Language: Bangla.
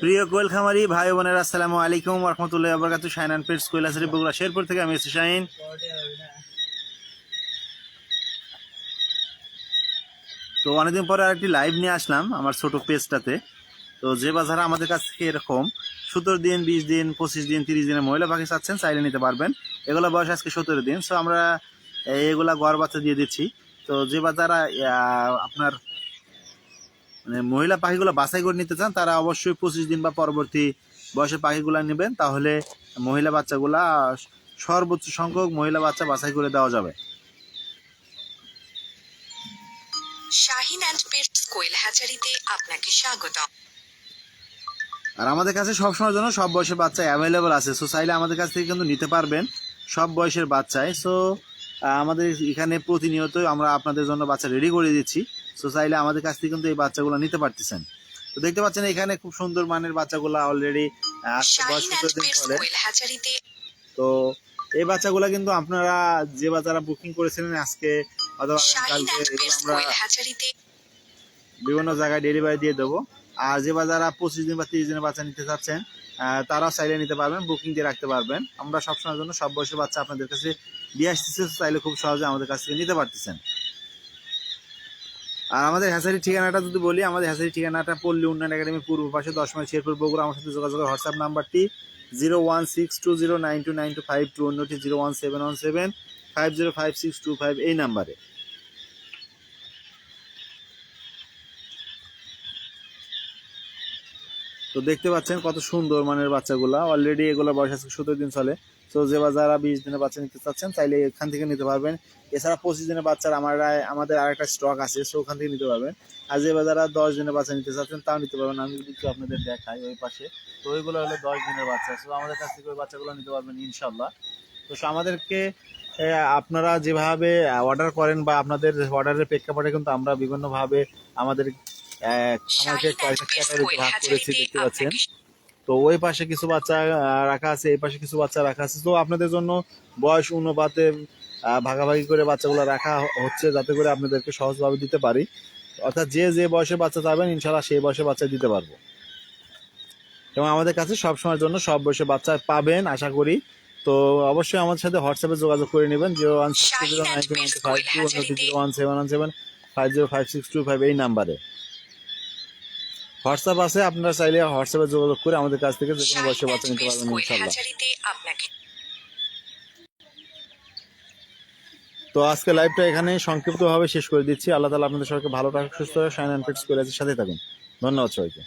প্রিয় কোয়েল খামারি ভাই বোনেরা, আসসালামু আলাইকুম ওয়া রাহমাতুল্লাহি ওয়া বারাকাতুহু। শাইন অ্যান্ড পেটস কোয়েল হাসারি বগুড়া শেরপুর থেকে আমি এসেছি শাইন। তো অনেকদিন পরে আরেকটি লাইভ নিয়ে আসলাম আমার ছোট পেজটাতে। তো যে বাজারে আমাদের কাছ থেকে এরকম 17 দিন, 20 দিন, 25 দিন, 30 দিনের মহিলা পাখি চাচ্ছেন, চাইলে নিতে পারবেন। এগুলো বয়স আজকে 17 দিন। সো আমরা এগুলা গড় বাচ্চা দিয়ে দিচ্ছি। তো যে বাজারা আপনার মানে মহিলা পাখিগুলো বাছাই করে নিতে চান, তারা অবশ্যই 25 দিন বা পরবর্তী বয়সের পাখিগুলো নেবেন। তাহলে মহিলা বাচ্চাগুলা সর্বোচ্চ সংখ্যক মহিলা বাচ্চা বাছাই করে দেওয়া যাবে। শাহিন অ্যান্ড পেটস কোয়েল হ্যাচারিতে আপনাকে স্বাগত। আর আমাদের কাছে সবসময়ের জন্য সব বয়সের বাচ্চা অ্যাভেলেবল আছে। সো চাইলে আমাদের কাছ থেকে কিন্তু নিতে পারবেন সব বয়সের বাচ্চায়। সো আমাদের এখানে প্রতিনিয়তই আমরা আপনাদের জন্য বাচ্চা রেডি করে দিচ্ছি। সো চাইলে আমাদের কাছ থেকে কিন্তু এই বাচ্চাগুলো নিতে পারতেছেন। তো দেখতে পাচ্ছেন এখানে খুব সুন্দর মানের বাচ্চাগুলো অলরেডি বয়স 17 দিন চলে। তো এই বাচ্চাগুলো কিন্তু আপনারা যে বাচ্চারা বুকিং করেছিলেন আজকে অথবা কালকে, আমরা বিভিন্ন জায়গায় ডেলিভারি দিয়ে দেবো। আর যে বাচ্চারা 25 দিন বা 30 দিনের বাচ্চা নিতে চাচ্ছেন, তারাও চাইলে নিতে পারবেন, বুকিং দিয়ে রাখতে পারবেন। আমরা সবসময়ের জন্য সব বয়সের বাচ্চা আপনাদের কাছে দিয়ে আসতেছি। চাইলে খুব সহজে আমাদের কাছ থেকে নিতে পারতেছেন। আর আমাদের হ্যাচারির ঠিকানাটা যদি বলি, আমাদের হ্যাচারির ঠিকানাটা পল্লী উন্নয়ন একাডেমি পূর্ব পাশে 10 মাইল শেরপুর বগুড়া। আমার সাথে যোগাযোগের হোয়াটসঅ্যাপ নাম্বারটি 01620929252, অন্যটি 01717505625 এই নাম্বারে। তো দেখতে পাচ্ছেন কত সুন্দর মানের বাচ্চাগুলা। অলরেডি এগুলো বয়স আজকে 17 দিন চলে। তো যে যারা 20 দিনের বাচ্চা নিতে চাচ্ছেন, চাইলে এখান থেকে নিতে পারবেন। এছাড়া 25 দিনের বাচ্চার আমাদের আরেকটা স্টক আছে, সো ওখান থেকে নিতে পারবেন। আর যে যারা 10 দিনের বাচ্চা নিতে চাচ্ছেন, তাও নিতে পারবেন। আমি যদি একটু আপনাদের দেখাই ওই পাশে, তো ওইগুলো হলো 10 দিনের বাচ্চা। সো আমাদের কাছ থেকে ওই বাচ্চাগুলো নিতে পারবেন ইনশাল্লাহ। তো আমাদেরকে আপনারা যেভাবে অর্ডার করেন বা আপনাদের অর্ডারের প্রেক্ষাপটে কিন্তু আমরা বিভিন্নভাবে আমাদের আমাকে কয়েকটা ক্যাটাগরিতে ভাগ করেছি, দেখতে পাচ্ছেন। তো ওই পাশে কিছু বাচ্চা রাখা আছে, এই পাশে কিছু বাচ্চা রাখা আছে। তো আপনাদের জন্য বয়স অনুপাতে ভাগাভাগি করে বাচ্চাগুলো রাখা হচ্ছে, যাতে করে আপনাদেরকে সহজভাবে দিতে পারি। অর্থাৎ যে বয়সের বাচ্চা চাবেন, ইনশাল্লাহ সেই বয়সের বাচ্চা দিতে পারবো। এবং আমাদের কাছে সবসময়ের জন্য সব বয়সের বাচ্চা পাবেন আশা করি। তো অবশ্যই আমাদের সাথে হোয়াটসঅ্যাপে যোগাযোগ করে নেবেন 01609929252, অন্যটি 01717505625 এই নাম্বারে হোয়াটসঅ্যাপ আছে। আপনারা চাইলে হোয়াটসঅ্যাপে যোগাযোগ করে আমাদের কাছ থেকে যে কোনো বয়সে বাচ্চা নিতে পারবেন ইনশাআল্লাহ। তো আজকে লাইভটা এখানে সংক্ষিপ্তভাবে শেষ করে দিচ্ছি। আল্লাহ তাআলা আপনাদের সবাইকে ভালো রাখুক, সুস্থ রাখুক। শাইন অ্যান্ড পেটস কোয়েল হাসারির সাথে থাকুন। ধন্যবাদ সবাইকে।